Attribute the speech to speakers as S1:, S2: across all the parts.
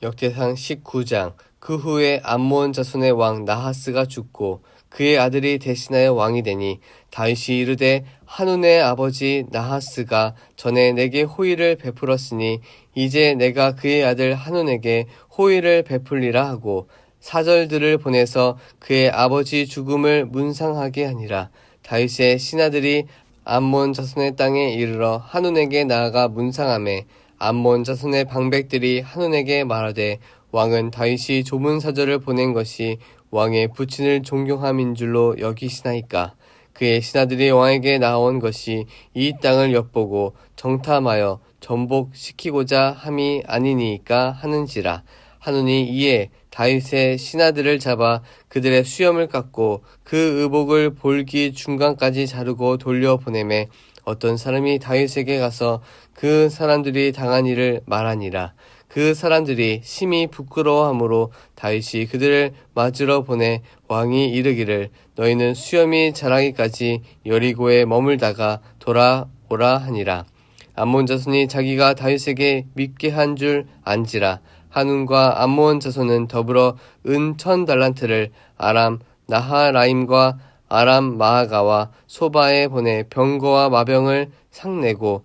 S1: 역대상 19장. 그 후에 암몬 자손의 왕 나하스가 죽고 그의 아들이 대신하여 왕이 되니 다윗이 이르되 한운의 아버지 나하스가 전에 내게 호의를 베풀었으니 이제 내가 그의 아들 한운에게 호의를 베풀리라 하고 사절들을 보내서 그의 아버지 죽음을 문상하게 하니라. 다윗의 신하들이 암몬 자손의 땅에 이르러 한운에게 나아가 문상하매 암몬 자손의 방백들이 한운에게 말하되 왕은 다윗이 조문사절을 보낸 것이 왕의 부친을 존경함인 줄로 여기시나이까. 그의 신하들이 왕에게 나온 것이 이 땅을 엿보고 정탐하여 전복시키고자 함이 아니니까 하는지라. 한운이 이에 다윗의 신하들을 잡아 그들의 수염을 깎고 그 의복을 볼기 중간까지 자르고 돌려보내매 어떤 사람이 다윗에게 가서 그 사람들이 당한 일을 말하니라. 그 사람들이 심히 부끄러워하므로 다윗이 그들을 맞으러 보내 왕이 이르기를 너희는 수염이 자라기까지 여리고에 머물다가 돌아오라 하니라. 암몬 자손이 자기가 다윗에게 밉게 한 줄 안지라. 한운과 암몬 자손은 더불어 은 1000달란트를 아람 나하라임과 아람 마아가와 소바에 보내 병거와 마병을 상내고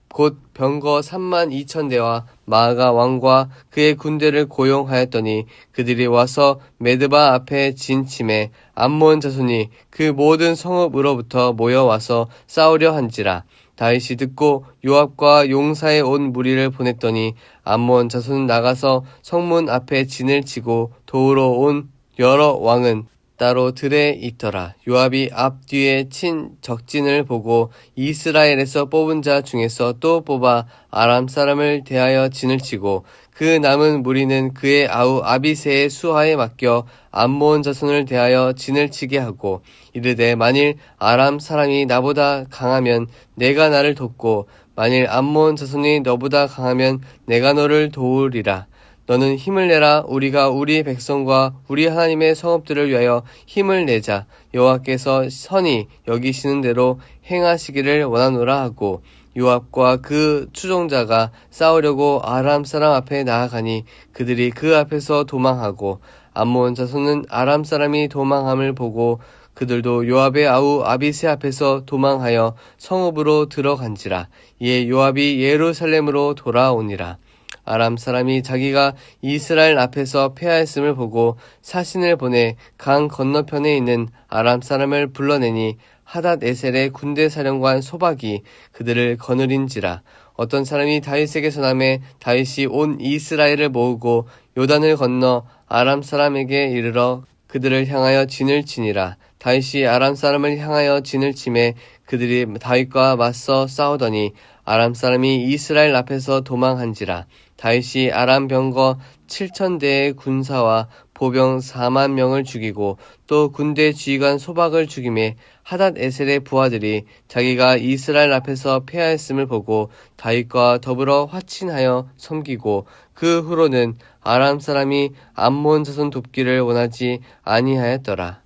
S1: 곧 병거 32,000대와 마아가 왕과 그의 군대를 고용하였더니 그들이 와서 메드바 앞에 진침해 암몬 자손이 그 모든 성읍으로부터 모여와서 싸우려 한지라. 다윗이 듣고 요압과 용사의 온 무리를 보냈더니 암몬 자손은 나가서 성문 앞에 진을 치고 도우러 온 여러 왕은 따로 들에 있더라. 요압이 앞뒤에 친 적진을 보고 이스라엘에서 뽑은 자 중에서 또 뽑아 아람 사람을 대하여 진을 치고 그 남은 무리는 그의 아우 아비새의 수하에 맡겨 암몬 자손을 대하여 진을 치게 하고 이르되 만일 아람 사람이 나보다 강하면 내가 나를 돕고 만일 암몬 자손이 너보다 강하면 내가 너를 도우리라. 너는 힘을 내라. 우리가 우리 백성과 우리 하나님의 성읍들을 위하여 힘을 내자. 여호와께서 선히 여기시는 대로 행하시기를 원하노라 하고 요압과 그 추종자가 싸우려고 아람 사람 앞에 나아가니 그들이 그 앞에서 도망하고 암몬 자손은 아람 사람이 도망함을 보고 그들도 요압의 아우 아비새 앞에서 도망하여 성읍으로 들어간지라. 이에 요압이 예루살렘으로 돌아오니라. 아람 사람이 자기가 이스라엘 앞에서 패하였음을 보고 사신을 보내 강 건너편에 있는 아람 사람을 불러내니 하닷에셀의 군대 사령관 소박이 그들을 거느린지라. 어떤 사람이 다윗에게 전함에 다윗이 온 이스라엘을 모으고 요단을 건너 아람 사람에게 이르러 그들을 향하여 진을 치니라. 다윗이 아람 사람을 향하여 진을 치매 그들이 다윗과 맞서 싸우더니 아람 사람이 이스라엘 앞에서 도망한지라. 다윗이 아람 병거 7,000대의 군사와 보병 4만 명을 죽이고 또 군대 지휘관 소박을 죽임에 하닷에셀의 부하들이 자기가 이스라엘 앞에서 패하였음을 보고 다윗과 더불어 화친하여 섬기고 그 후로는 아람 사람이 암몬 자손 돕기를 원하지 아니하였더라.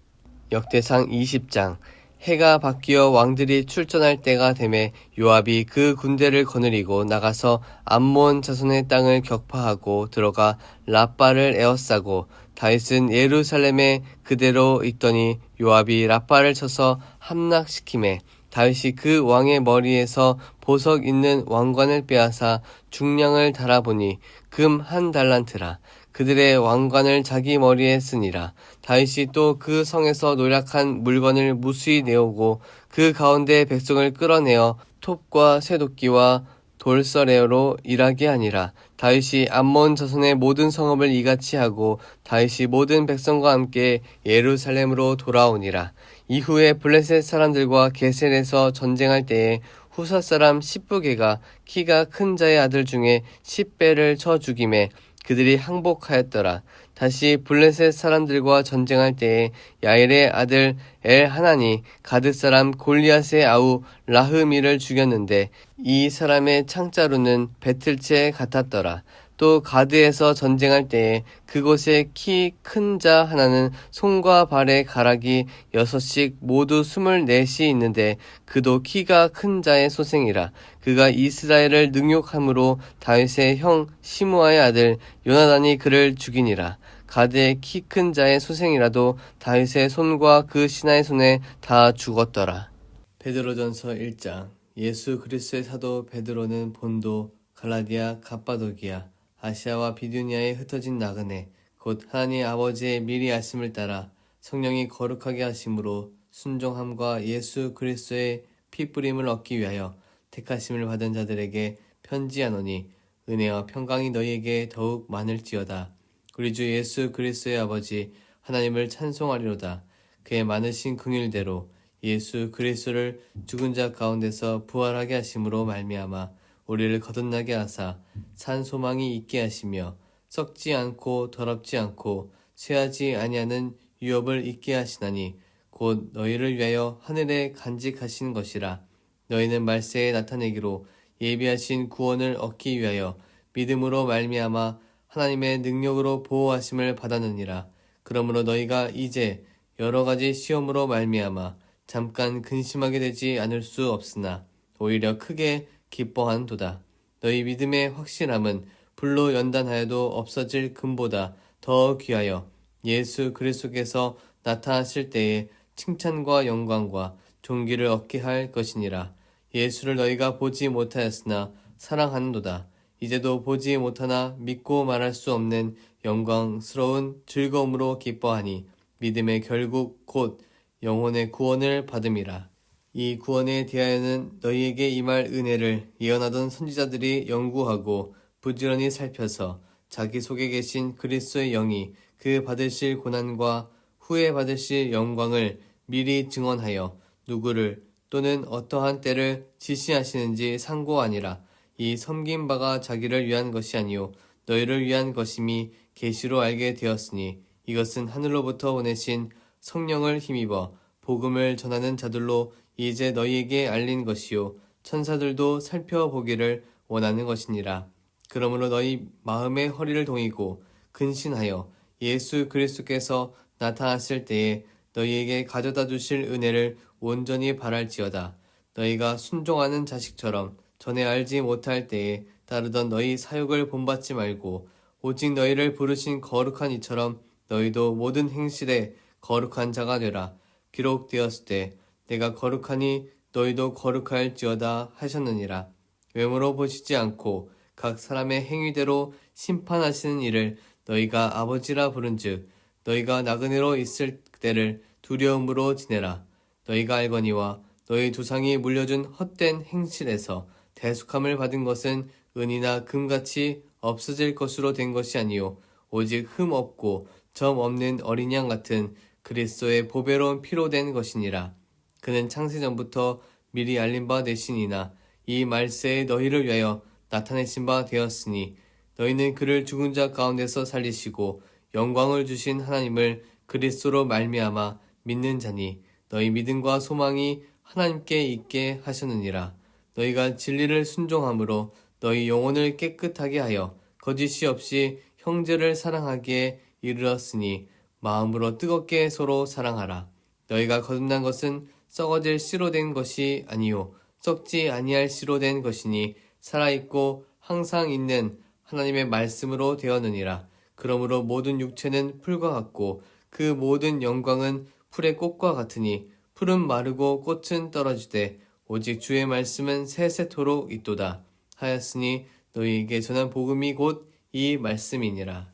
S1: 역대상 20장. 해가 바뀌어 왕들이 출전할 때가 되매 요압이 그 군대를 거느리고 나가서 암몬 자손의 땅을 격파하고 들어가 라빠를 에워싸고 다윗은 예루살렘에 그대로 있더니 요압이 라빠를 쳐서 함락시키매 다윗이 그 왕의 머리에서 보석 있는 왕관을 빼앗아 중량을 달아보니 금 1달란트라. 그들의 왕관을 자기 머리에 쓰니라. 다윗이 또 그 성에서 노략한 물건을 무수히 내오고 그 가운데 백성을 끌어내어 톱과 쇠도끼와 돌서레로 일하게 하니라. 다윗이 암몬 자손의 모든 성읍을 이같이 하고 다윗이 모든 백성과 함께 예루살렘으로 돌아오니라. 이후에 블레셋 사람들과 게셀에서 전쟁할 때에 후사 사람 십부게가 키가 큰 자의 아들 중에 10배를 쳐 죽임에 그들이 항복하였더라. 다시 블레셋 사람들과 전쟁할 때에 야일의 아들 엘하나니 가드 사람 골리앗의 아우 라흐미를 죽였는데 이 사람의 창자루는 배틀채 같았더라. 또 가드에서 전쟁할 때에 그곳에 키 큰 자 하나는 손과 발의 가락이 6씩 모두 24이 있는데 그도 키가 큰 자의 소생이라. 그가 이스라엘을 능욕함으로 다윗의 형 시므아의 아들 요나단이 그를 죽이니라. 가드의 키 큰 자의 소생이라도 다윗의 손과 그 신하의 손에 다 죽었더라. 베드로전서 1장. 예수 그리스도의 사도 베드로는 본도, 갈라디아, 갑바도기아, 아시아와 비두니아에 흩어진 나그네, 곧 하나님 아버지의 미리 하심을 따라 성령이 거룩하게 하심으로 순종함과 예수 그리스도의 피 뿌림을 얻기 위하여 택하심을 받은 자들에게 편지하노니 은혜와 평강이 너희에게 더욱 많을지어다. 우리 주 예수 그리스도의 아버지 하나님을 찬송하리로다. 그의 많으신 긍휼대로 예수 그리스도를 죽은 자 가운데서 부활하게 하심으로 말미암아 우리를 거듭나게 하사 산 소망이 있게 하시며 썩지 않고 더럽지 않고 쇠하지 아니하는 유업을 있게 하시나니 곧 너희를 위하여 하늘에 간직하신 것이라. 너희는 말세에 나타내기로 예비하신 구원을 얻기 위하여 믿음으로 말미암아 하나님의 능력으로 보호하심을 받았느니라. 그러므로 너희가 이제 여러 가지 시험으로 말미암아 잠깐 근심하게 되지 않을 수 없으나 오히려 크게 기뻐한도다. 너희 믿음의 확실함은 불로 연단하여도 없어질 금보다 더 귀하여 예수 그리스도께서 나타나실 때에 칭찬과 영광과 존귀를 얻게 할 것이니라. 예수를 너희가 보지 못하였으나 사랑하는도다. 이제도 보지 못하나 믿고 말할 수 없는 영광스러운 즐거움으로 기뻐하니 믿음의 결국 곧 영혼의 구원을 받음이라. 이 구원에 대하여는 너희에게 임할 은혜를 예언하던 선지자들이 연구하고 부지런히 살펴서 자기 속에 계신 그리스도의 영이 그 받으실 고난과 후에 받으실 영광을 미리 증언하여 누구를 또는 어떠한 때를 지시하시는지 상고하니라. 이 섬긴 바가 자기를 위한 것이 아니요 너희를 위한 것임이 계시로 알게 되었으니 이것은 하늘로부터 보내신 성령을 힘입어 복음을 전하는 자들로 이제 너희에게 알린 것이요 천사들도 살펴보기를 원하는 것이니라. 그러므로 너희 마음의 허리를 동이고 근신하여 예수 그리스도께서 나타났을 때에 너희에게 가져다 주실 은혜를 온전히 바랄지어다. 너희가 순종하는 자식처럼 전에 알지 못할 때에 따르던 너희 사욕을 본받지 말고 오직 너희를 부르신 거룩한 이처럼 너희도 모든 행실에 거룩한 자가 되라. 기록되었을 때 내가 거룩하니 너희도 거룩할지어다 하셨느니라. 외모로 보시지 않고 각 사람의 행위대로 심판하시는 이를 너희가 아버지라 부른즉 너희가 나그네로 있을 때를 두려움으로 지내라. 너희가 알거니와 너희 조상이 물려준 헛된 행실에서 대속함을 받은 것은 은이나 금같이 없어질 것으로 된 것이 아니요 오직 흠 없고 점 없는 어린 양 같은 그리스도의 보배로운 피로 된 것이니라. 그는 창세전부터 미리 알린 바 되시니나 이 말세에 너희를 위하여 나타내신 바 되었으니 너희는 그를 죽은 자 가운데서 살리시고 영광을 주신 하나님을 그리스도로 말미암아 믿는 자니 너희 믿음과 소망이 하나님께 있게 하셨느니라. 너희가 진리를 순종함으로 너희 영혼을 깨끗하게 하여 거짓이 없이 형제를 사랑하기에 이르렀으니 마음으로 뜨겁게 서로 사랑하라. 너희가 거듭난 것은 썩어질 씨로 된 것이 아니요 썩지 아니할 씨로 된 것이니 살아있고 항상 있는 하나님의 말씀으로 되었느니라. 그러므로 모든 육체는 풀과 같고 그 모든 영광은 풀의 꽃과 같으니 풀은 마르고 꽃은 떨어지되 오직 주의 말씀은 세세토록 있도다 하였으니 너희에게 전한 복음이 곧 이 말씀이니라.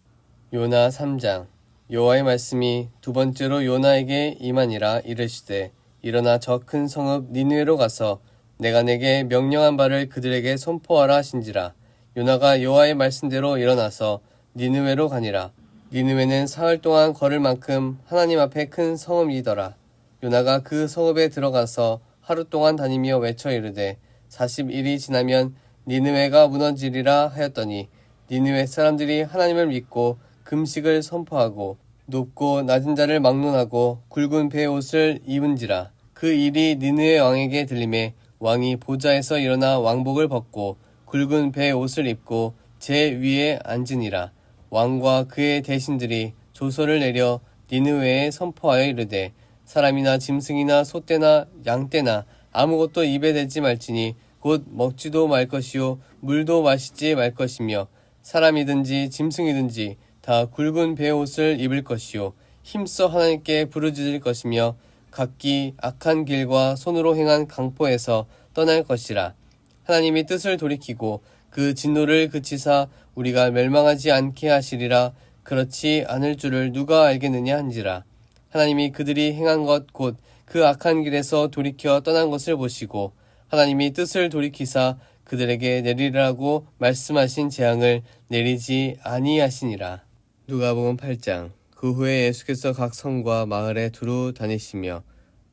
S1: 요나 3장. 여호와의 말씀이 두 번째로 요나에게 임하니라. 이르시되 일어나 저 큰 성읍 니느웨로 가서 내가 내게 명령한 바를 그들에게 선포하라 하신지라. 요나가 여호와의 말씀대로 일어나서 니느웨로 가니라. 니느웨는 사흘 동안 걸을 만큼 하나님 앞에 큰 성읍이더라. 요나가 그 성읍에 들어가서 하루 동안 다니며 외쳐 이르되 40일이 지나면 니느웨가 무너지리라 하였더니 니느웨 사람들이 하나님을 믿고 금식을 선포하고 높고 낮은 자를 막론하고 굵은 배 옷을 입은지라. 그 일이 니느웨 왕에게 들림에 왕이 보좌에서 일어나 왕복을 벗고 굵은 배 옷을 입고 제 위에 앉으니라. 왕과 그의 대신들이 조서를 내려 니느웨에 선포하여 이르되 사람이나 짐승이나 소떼나 양떼나 아무것도 입에 대지 말지니 곧 먹지도 말 것이요 물도 마시지 말 것이며 사람이든지 짐승이든지 다 굵은 베옷을 입을 것이요 힘써 하나님께 부르짖을 것이며 각기 악한 길과 손으로 행한 강포에서 떠날 것이라. 하나님이 뜻을 돌이키고 그 진노를 그치사 우리가 멸망하지 않게 하시리라. 그렇지 않을 줄을 누가 알겠느냐 한지라. 하나님이 그들이 행한 것 곧 그 악한 길에서 돌이켜 떠난 것을 보시고 하나님이 뜻을 돌이키사 그들에게 내리라고 말씀하신 재앙을 내리지 아니하시니라. 누가복음 8장. 그 후에 예수께서 각 성과 마을에 두루 다니시며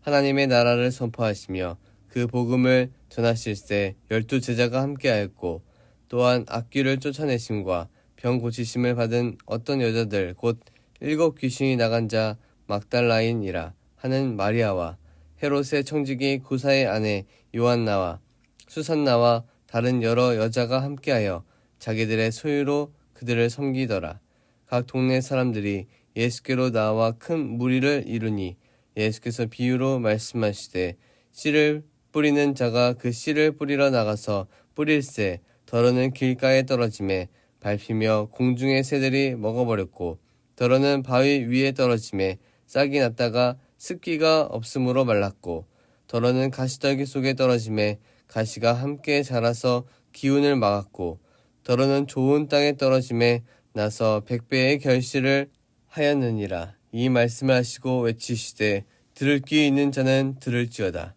S1: 하나님의 나라를 선포하시며 그 복음을 전하실세 12 제자가 함께하였고 또한 악귀를 쫓아내심과 병 고치심을 받은 어떤 여자들 곧 7 귀신이 나간 자 막달라인이라 하는 마리아와 헤롯의 청지기 구사의 아내 요한나와 수산나와 다른 여러 여자가 함께하여 자기들의 소유로 그들을 섬기더라. 각 동네 사람들이 예수께로 나와 큰 무리를 이루니 예수께서 비유로 말씀하시되 씨를 뿌리는 자가 그 씨를 뿌리러 나가서 뿌릴새 더러는 길가에 떨어짐에 밟히며 공중의 새들이 먹어버렸고 더러는 바위 위에 떨어짐에 싹이 났다가 습기가 없으므로 말랐고 더러는 가시떨기 속에 떨어짐에 가시가 함께 자라서 기운을 막았고 더러는 좋은 땅에 떨어짐에 나서 100배의 결실을 하였느니라. 이 말씀을 하시고 외치시되 들을 귀 있는 자는 들을지어다.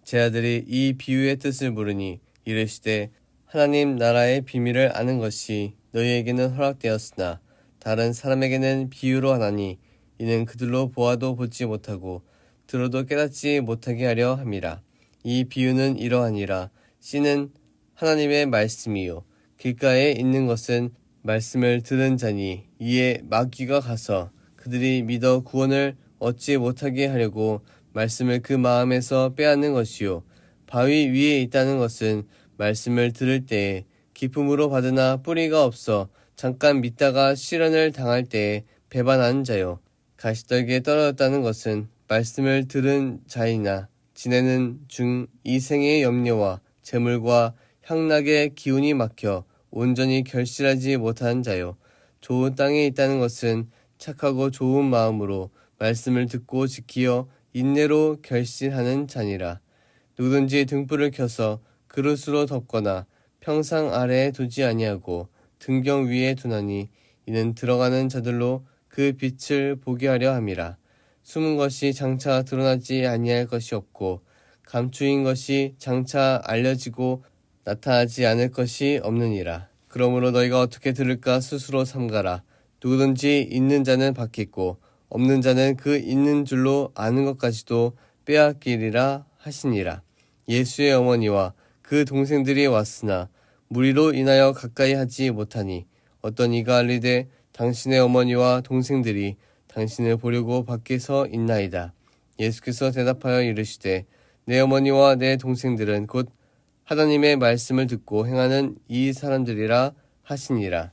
S1: 제 아들이 이 비유의 뜻을 물으니 이르시되 하나님 나라의 비밀을 아는 것이 너희에게는 허락되었으나 다른 사람에게는 비유로 하나니 이는 그들로 보아도 보지 못하고 들어도 깨닫지 못하게 하려 함이라. 이 비유는 이러하니라. 씨는 하나님의 말씀이요 길가에 있는 것은 말씀을 들은 자니 이에 마귀가 가서 그들이 믿어 구원을 얻지 못하게 하려고 말씀을 그 마음에서 빼앗는 것이요 바위 위에 있다는 것은 말씀을 들을 때에 기쁨으로 받으나 뿌리가 없어 잠깐 믿다가 시련을 당할 때에 배반하는 자요 가시떨기에 떨어졌다는 것은 말씀을 들은 자이나 지내는 중 이 생의 염려와 재물과 향락의 기운이 막혀 온전히 결실하지 못하는 자요 좋은 땅에 있다는 것은 착하고 좋은 마음으로 말씀을 듣고 지키어 인내로 결실하는 자니라. 누구든지 등불을 켜서 그릇으로 덮거나 평상 아래에 두지 아니하고 등경 위에 두나니 이는 들어가는 자들로 그 빛을 보게 하려 함이라. 숨은 것이 장차 드러나지 아니할 것이 없고 감추인 것이 장차 알려지고 나타나지 않을 것이 없느니라. 그러므로 너희가 어떻게 들을까 스스로 삼가라. 누구든지 있는 자는 받겠고 없는 자는 그 있는 줄로 아는 것까지도 빼앗기리라 하시니라. 예수의 어머니와 그 동생들이 왔으나 무리로 인하여 가까이 하지 못하니 어떤 이가 알리되 당신의 어머니와 동생들이 당신을 보려고 밖에서 있나이다. 예수께서 대답하여 이르시되 내 어머니와 내 동생들은 곧 하나님의 말씀을 듣고 행하는 이 사람들이라 하시니라.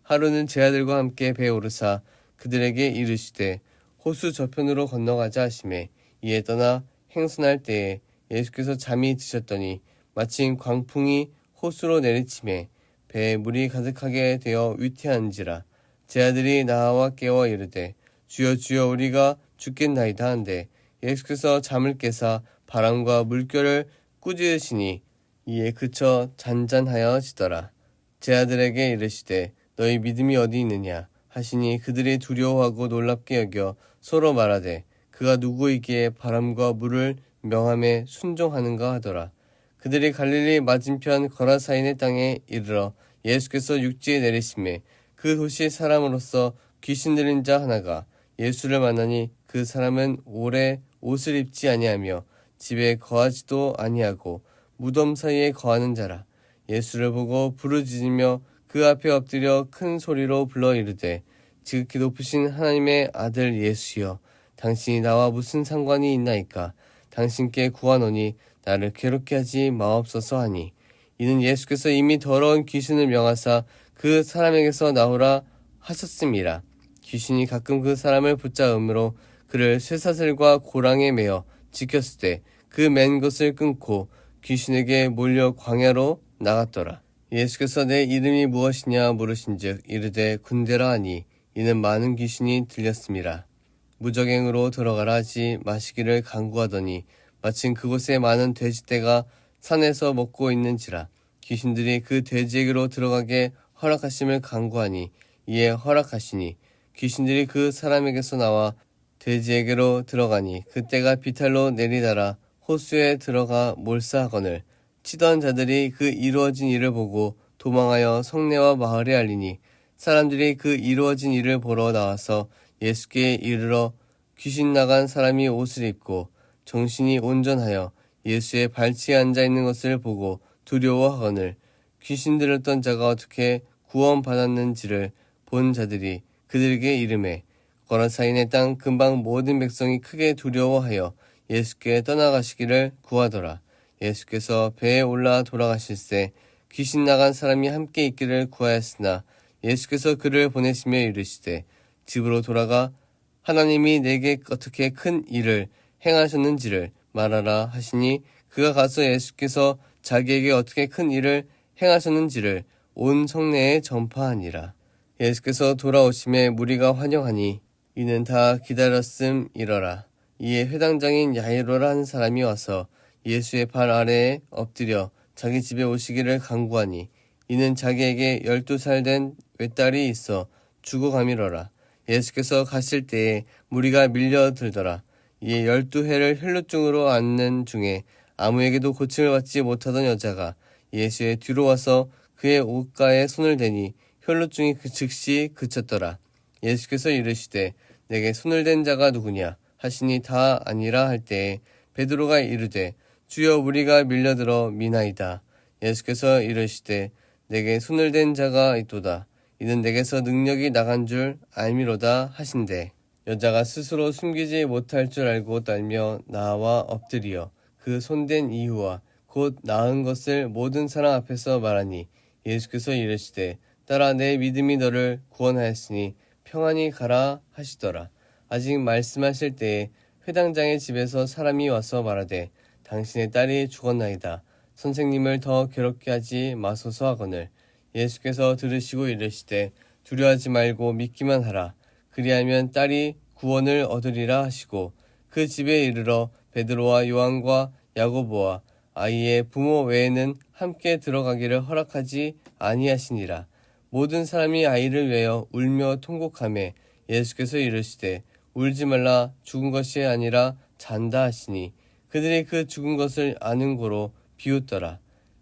S1: 하루는 제 아들과 함께 배에 오르사 그들에게 이르시되 호수 저편으로 건너가자 하시매 이에 떠나 행선할 때에 예수께서 잠이 드셨더니 마침 광풍이 호수로 내리침에 배에 물이 가득하게 되어 위태한지라. 제 아들이 나와 깨워 이르되 주여 주여 우리가 죽겠나이다 한데 예수께서 잠을 깨사 바람과 물결을 꾸짖으시니 이에 그쳐 잔잔하여지더라. 제 아들에게 이르시되 너희 믿음이 어디 있느냐 하시니 그들이 두려워하고 놀랍게 여겨 서로 말하되 그가 누구이기에 바람과 물을 명함에 순종하는가 하더라. 그들이 갈릴리 맞은편 거라사인의 땅에 이르러 예수께서 육지에 내리심에 그 도시 사람으로서 귀신 들린 자 하나가 예수를 만나니 그 사람은 오래 옷을 입지 아니하며 집에 거하지도 아니하고 무덤 사이에 거하는 자라. 예수를 보고 부르짖으며 그 앞에 엎드려 큰 소리로 불러 이르되 지극히 높으신 하나님의 아들 예수여 당신이 나와 무슨 상관이 있나이까. 당신께 구하노니 나를 괴롭게 하지 마옵소서 하니 이는 예수께서 이미 더러운 귀신을 명하사 그 사람에게서 나오라 하셨음이라. 귀신이 가끔 그 사람을 붙잡음으로 그를 쇠사슬과 고랑에 매어 지켰을 때 그 맨 것을 끊고 귀신에게 몰려 광야로 나갔더라. 예수께서 내 이름이 무엇이냐 물으신즉 이르되 군대라 하니 이는 많은 귀신이 들렸음이라. 무적행으로 들어가라 하지 마시기를 간구하더니 마침 그곳에 많은 돼지떼가 산에서 먹고 있는지라. 귀신들이 그 돼지에게로 들어가게 허락하심을 간구하니 이에 허락하시니 귀신들이 그 사람에게서 나와 돼지에게로 들어가니 그때가 비탈로 내리다라 호수에 들어가 몰사하거늘 치던 자들이 그 이루어진 일을 보고 도망하여 성내와 마을에 알리니 사람들이 그 이루어진 일을 보러 나와서 예수께 이르러 귀신 나간 사람이 옷을 입고 정신이 온전하여 예수의 발치에 앉아 있는 것을 보고 두려워하거늘 귀신 들었던 자가 어떻게 구원받았는지를 본 자들이 그들에게 이르매 거라사인의 땅 근방 모든 백성이 크게 두려워하여 예수께 떠나가시기를 구하더라. 예수께서 배에 올라 돌아가실새 귀신 나간 사람이 함께 있기를 구하였으나 예수께서 그를 보내시며 이르시되 집으로 돌아가 하나님이 내게 어떻게 큰 일을 행하셨는지를 말하라 하시니 그가 가서 예수께서 자기에게 어떻게 큰 일을 행하셨는지를 온 성내에 전파하니라. 예수께서 돌아오심에 무리가 환영하니 이는 다 기다렸음이러라. 이에 회당장인 야이로라 하는 사람이 와서 예수의 발 아래에 엎드려 자기 집에 오시기를 간구하니 이는 자기에게 12살 된 외딸이 있어 죽어가미러라. 예수께서 가실 때에 무리가 밀려들더라. 이에 12해를 혈루증으로 앓는 중에 아무에게도 고침을 받지 못하던 여자가 예수의 뒤로 와서 그의 옷가에 손을 대니 혈루증이 즉시 그쳤더라. 예수께서 이르시되 내게 손을 댄 자가 누구냐 하시니 다 아니라 할 때에 베드로가 이르되 주여 우리가 밀려들어 미나이다. 예수께서 이르시되 내게 손을 댄 자가 있도다. 이는 내게서 능력이 나간 줄 알미로다 하신대. 여자가 스스로 숨기지 못할 줄 알고 떨며 나와 엎드리어 그 손댄 이유와 곧 나은 것을 모든 사람 앞에서 말하니 예수께서 이르시되 따라 내 믿음이 너를 구원하였으니 평안히 가라 하시더라. 아직 말씀하실 때에 회당장의 집에서 사람이 와서 말하되 당신의 딸이 죽었나이다. 선생님을 더 괴롭게 하지 마소서 하거늘 예수께서 들으시고 이르시되 두려워하지 말고 믿기만 하라. 그리하면 딸이 구원을 얻으리라 하시고 그 집에 이르러 베드로와 요한과 야고보와 아이의 부모 외에는 함께 들어가기를 허락하지 아니하시니라. 모든 사람이 아이를 위하여 울며 통곡하매 예수께서 이르시되 울지 말라 죽은 것이 아니라 잔다 하시니 그들이 그 죽은 것을 아는 고로 비웃더라.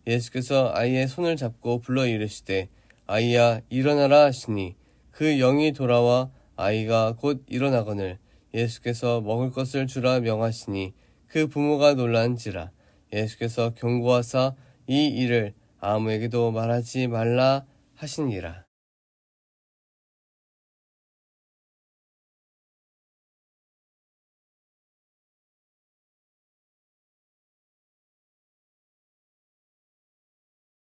S1: 예수께서 아이의 손을 잡고 불러 이르시되 아이야 일어나라 하시니 그 영이 돌아와 아이가 곧 일어나거늘 예수께서 먹을 것을 주라 명하시니 그 부모가 놀란지라. 예수께서 경고하사 이 일을 아무에게도 말하지 말라 하시니라.